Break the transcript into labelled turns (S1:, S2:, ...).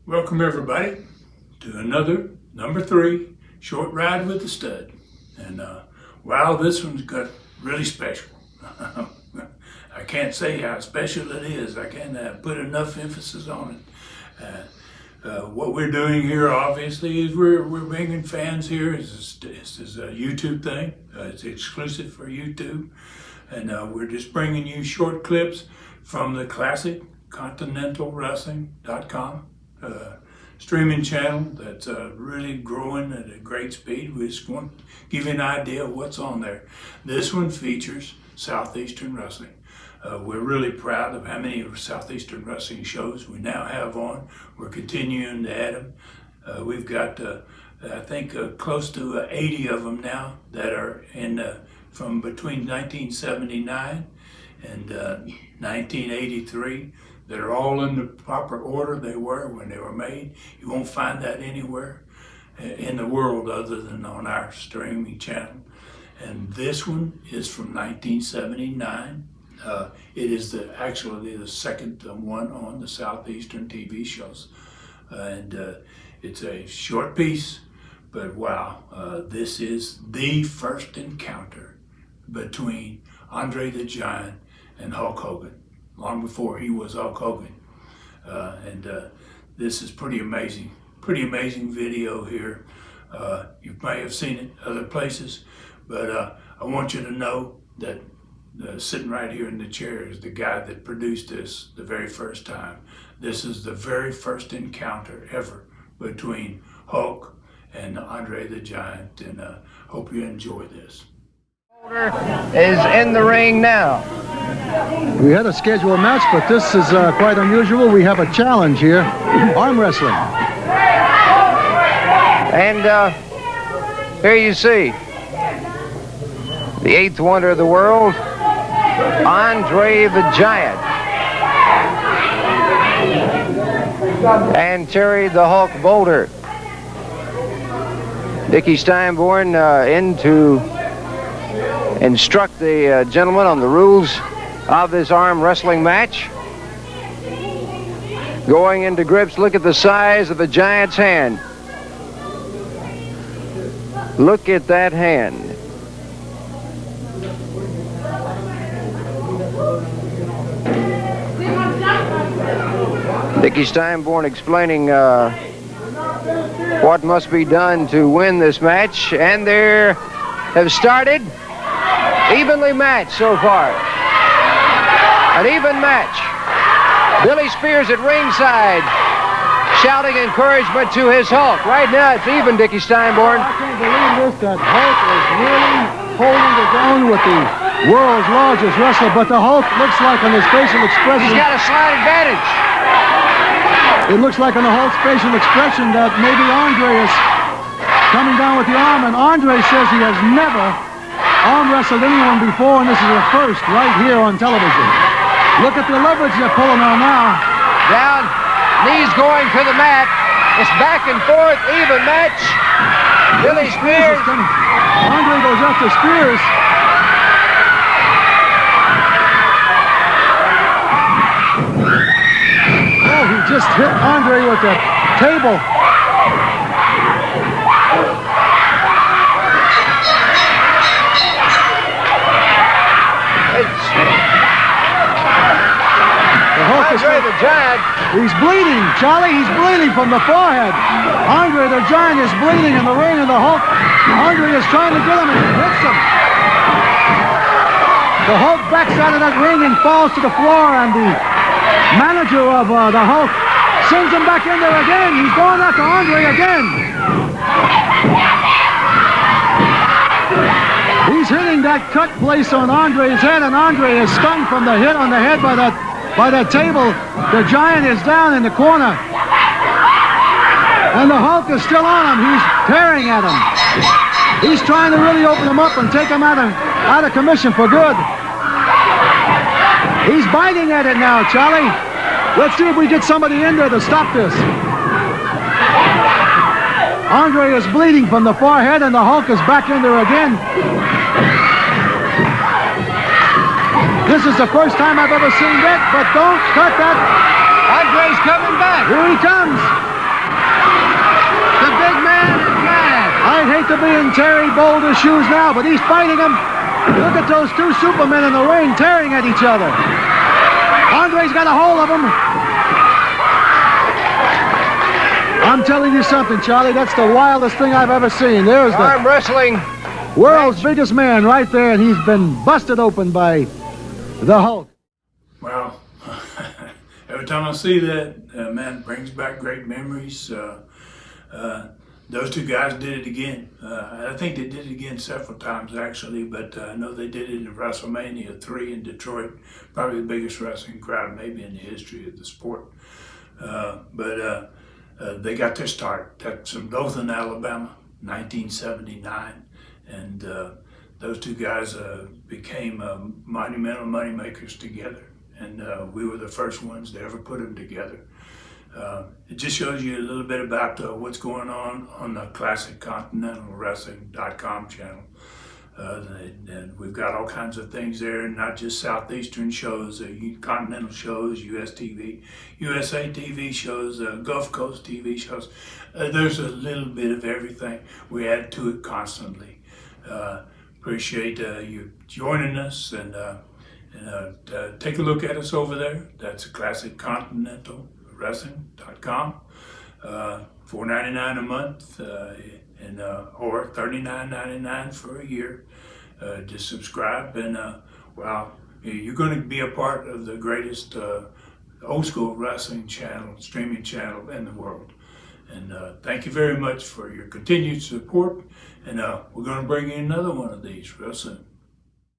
S1: Welcome everybody to another number 3 short ride with the stud. And wow, this one's got really special. I can't say how special it is. I can't put enough emphasis on it. What we're doing here, obviously, is we're bringing fans here. This is a YouTube thing. It's exclusive for YouTube, and we're just bringing you short clips from the classic ContinentalWrestling.com streaming channel that's really growing at a great speed. We just want to give you an idea of what's on there. This one features Southeastern Wrestling. We're really proud of how many Southeastern Wrestling shows we now have on. We're continuing to add them. We've got, I think, close to 80 of them now that are in from between 1979 and 1983. that are all in the proper order they were when they were made. You won't find that anywhere in the world other than on our streaming channel. And this one is from 1979. It is actually the second one on the Southeastern TV shows. And it's a short piece, but wow, this is the first encounter between Andre the Giant and Hulk Hogan, long before he was Hulk Hogan. This is pretty amazing video here. You may have seen it other places, but I want you to know that sitting right here in the chair is the guy that produced this the very first time. This is the very first encounter ever between Hulk and Andre the Giant, and hope you enjoy this.
S2: Is in the ring now.
S3: We had a scheduled match, but this is quite unusual. We have a challenge here, arm wrestling.
S2: And here you see the 8th wonder of the world, Andre the Giant, and Terry the Hulk Boulder. Dickie Steinborn in to instruct the gentleman on the rules of this arm wrestling match. Going into grips, look at the size of the Giant's hand. Look at that hand. Dickie Steinborn explaining what must be done to win this match, and they have started. Evenly matched so far. An even match. Billy Spears at ringside, shouting encouragement to his Hulk. Right now it's even, Dickie Steinborn.
S3: I can't believe this, that Hulk is really holding the ground with the world's largest wrestler, but the Hulk looks like on his facial expression.
S2: He's got a slight advantage.
S3: It looks like on the Hulk's facial expression that maybe Andre is coming down with the arm, and Andre says he has never arm wrestled anyone before, and this is a first right here on television. Look at the leverage they're pulling on now.
S2: Down, knees going to the mat. It's back and forth, even match. Billy Spears.
S3: Andre goes after Spears. Oh, he just hit Andre with the table.
S2: Andre the Giant.
S3: He's bleeding, Charlie. He's bleeding from the forehead. Andre the Giant is bleeding in the ring, and the Hulk. Andre is trying to get him, and he hits him. The Hulk backs out of that ring and falls to the floor, and the manager of the Hulk sends him back in there again. He's going after Andre again. He's hitting that cut place on Andre's head, and Andre is stunned from the hit on the head by that table. The Giant is down in the corner, and the Hulk is still on him. He's tearing at him. He's trying to really open him up and take him out of commission for good. He's biting at it now, Charlie. Let's see if we get somebody in there to stop this. Andre is bleeding from the forehead, and the Hulk is back in there again. This is the first time I've ever seen that, but don't cut that.
S2: Andre's coming back.
S3: Here he comes. to be in Terry Boulder's shoes now, but he's fighting him. Look at those two supermen in the ring tearing at each other. Andre's got a hold of him. I'm telling you something, Charlie. That's the wildest thing I've ever seen. There's the
S2: Arm wrestling.
S3: world's biggest man right there, and he's been busted open by the Hulk.
S1: Well, every time I see that, man, it brings back great memories. Those two guys did it again. I think they did it again several times, actually, but I know they did it in WrestleMania 3 in Detroit, probably the biggest wrestling crowd maybe in the history of the sport. They got their start. That's from Dothan, Alabama, 1979, and those two guys became monumental moneymakers together, and we were the first ones to ever put them together. It just shows you a little bit about what's going on the ClassicContinentalWrestling.com channel. And we've got all kinds of things there, not just Southeastern shows, continental shows, USA TV shows, Gulf Coast TV shows. There's a little bit of everything. We add to it constantly. Appreciate you joining us, and take a look at us over there. That's ClassicContinentalWrestling.com. $4.99 a month, or $39.99 for a year. Just subscribe, and well, you're going to be a part of the greatest old school wrestling channel, streaming channel in the world. And thank you very much for your continued support. And we're going to bring you another one of these real soon.